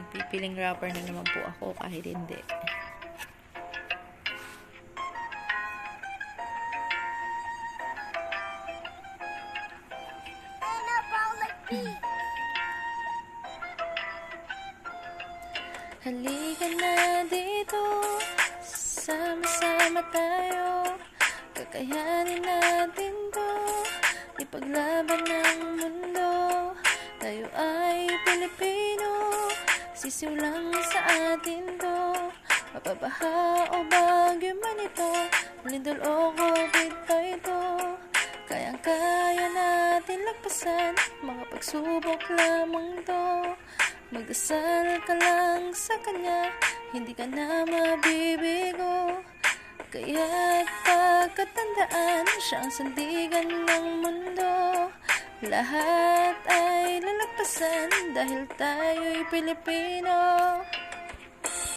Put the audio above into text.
Magpipiling rapper na naman po ako kahit hindi. Halika na dito, sama-sama tayo, kakayanin natin to, ipaglaban ng mundo. Tayo ay Pilipino, sisiw lang sa atin to, mapabaha o bagyo man ito, lindol o COVID pa ito, kayang-kaya natin lagpasan, mga pagsubok lamang to. Magdasal ka lang sa Kanya, hindi ka na mabibigo. Kaya't pagkatandaan, siya ang sandigan ng mundo. Lahat ay lalagpasan dahil tayo'y Pilipino.